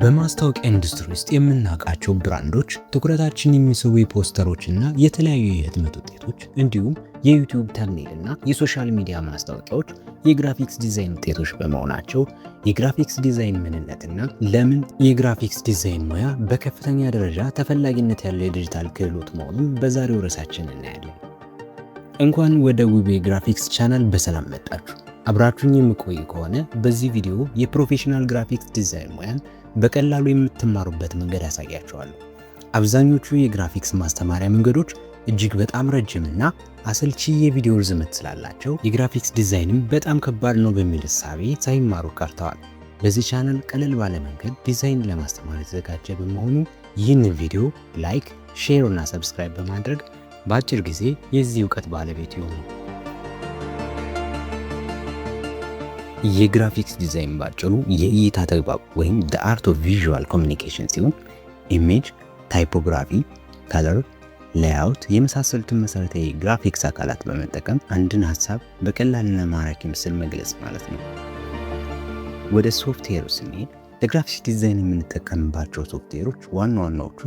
በማስታወቂያ ኢንዱስትሪ ውስጥ የምናውቃቸው ብራንዶች ትኩረታችን የሚስቡ የፖስተሮችና የተለያዩ የህትመት ውጤቶች እንዲሁም የዩቲዩብ ተምኔል እና የሶሻል ሚዲያ ማስታወቂያዎች የግራፊክስ ዲዛይን ውጤቶች በመሆናቸው የግራፊክስ ዲዛይን ምንነትና ለምን የግራፊክስ ዲዛይን ሙያ በከፍተኛ ደረጃ ተፈላጊነት ያለው የዲጂታል ክህሎት መሆኑን በዛሬው ርዕሳችን እናያለን። እንኳን ወደ ውቤ ግራፊክስ ቻናል በሰላም መጣችሁ። አብራችሁኝ የምቆይ ከሆነ በዚህ ቪዲዮ የፕሮፌሽናል ግራፊክስ ዲዛይን ሙያን በቀላሉ የምትማሩበት መንገድ ያሳያችኋለሁ። አብዛኞቹ የግራፊክስ ማስተማሪያ መንገዶች እጅግ በጣም ረጅምና አሰልቺ የቪዲዮ ርዝመት ስላላቸው የግራፊክስ ዲዛይንም በጣም ከባድ ነው በሚል እሳቤ ሳይማሩ ቀርተዋል። በዚህ ቻናል ቀለል ባለ መንገድ ዲዛይን ለማስተማር የተዘጋጀ በመሆኑ ይህንን ቪዲዮ ላይክ፣ ሼር እና ሰብስክራይብ በማድረግ በአጭር ጊዜ የዚህ እውቀት ባለቤት ይሁኑ። የግራፊክስ ዲዛይን ባጭሩ የእይታ ተግባብ ወይም the art of visual communication ሲሆን ኢሜጅ፣ ታይፖግራፊ፣ ከለር፣ ሌአውት የመሳሰሉትን መሰረታዊ ግራፊክስ አካላት በመጠቀም አንድን ሐሳብ በቀላልና ማራኪ ምስል መግለጽ ማለት ነው። ወደ ሶፍትዌሩ ስንሄድ ለግራፊክስ ዲዛይን የምንጠቀምባቸው ሶፍትዌሮች ዋና ዋናዎቹ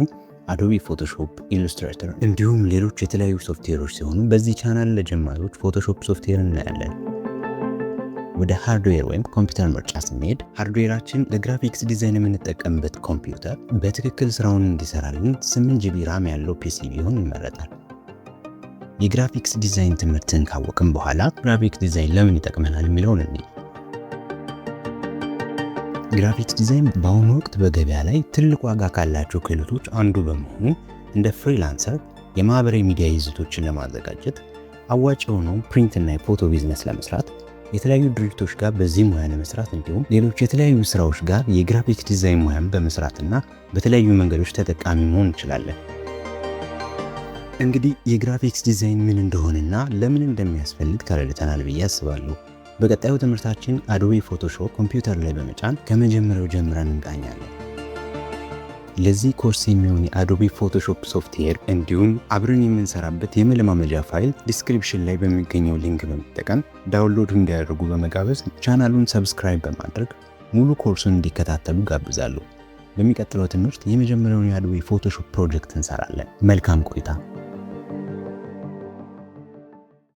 አዶቢ ፎቶሾፕ፣ ኢሉስትሬተር እንዲሁም ሌሎች የተለያዩ ሶፍትዌሮች ሲሆኑ በዚህ ቻናል ለጀማሪዎች ፎቶሾፕ ሶፍትዌር እናያለን። ወደ ሃርድዌር ወይም ኮምፒውተር ምርጫ ስንሄድ ሃርድዌራችን ለግራፊክስ ዲዛይን የምንጠቀምበት ኮምፒውተር በትክክል ስራውን እንዲሰራልን 8 ጂቢ ራም ያለው ፒሲ ቢሆን ይመረጣል። የግራፊክስ ዲዛይን ትምህርትን ካወቅን በኋላ ግራፊክስ ዲዛይን ለምን ይጠቅመናል የሚለውን እንይ። ግራፊክስ ዲዛይን በአሁኑ ወቅት በገበያ ላይ ትልቅ ዋጋ ካላቸው ክህሎቶች አንዱ በመሆኑ እንደ ፍሪላንሰር የማህበራዊ ሚዲያ ይዘቶችን ለማዘጋጀት አዋጭ የሆነው ፕሪንት እና የፎቶ ቢዝነስ ለመስራት የተለያዩ ድርጅቶች ጋር በዚህ ሙያ ለመስራት እንዲሁም ሌሎች የተለያዩ ስራዎች ጋር የግራፊክስ ዲዛይን ሙያን በመስራትና በተለያዩ መንገዶች ተጠቃሚ መሆን እንችላለን። እንግዲህ የግራፊክስ ዲዛይን ምን እንደሆነና ለምን እንደሚያስፈልግ ተረድተናል ብዬ አስባለሁ። በቀጣዩ ትምህርታችን አዶቢ ፎቶሾፕ ኮምፒውተር ላይ በመጫን ከመጀመሪያው ጀምረን እንቃኛለን። ለዚህ ኮርስ የሚሆን የአዶቢ ፎቶሾፕ ሶፍትዌር እንዲሁም አብረን የምንሰራበት የመለማመጃ ፋይል ዲስክሪፕሽን ላይ በሚገኘው ሊንክ በመጠቀም ዳውንሎድ እንዲያደርጉ በመጋበዝ ቻናሉን ሰብስክራይብ በማድረግ ሙሉ ኮርሱን እንዲከታተሉ ጋብዛለሁ። በሚቀጥለው ትምህርት የመጀመሪያውን የአዶቢ ፎቶሾፕ ፕሮጀክት እንሰራለን። መልካም ቆይታ።